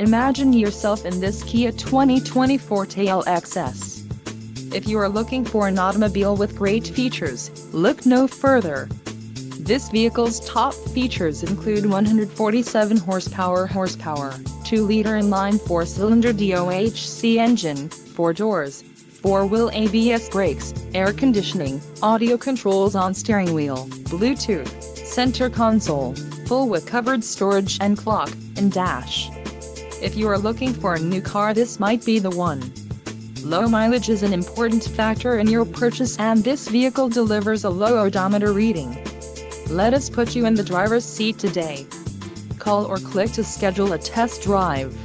Imagine yourself in this Kia 2020 Forte LXS. If you are looking for an automobile with great features, look no further. This vehicle's top features include 147 horsepower, 2-liter inline 4-cylinder DOHC engine, 4 doors, 4-wheel ABS brakes, air conditioning, audio controls on steering wheel, Bluetooth, center console, full with covered storage and clock, and dash. If you are looking for a new car, this might be the one. Low mileage is an important factor in your purchase, and this vehicle delivers a low odometer reading. Let us put you in the driver's seat today. Call or click to schedule a test drive.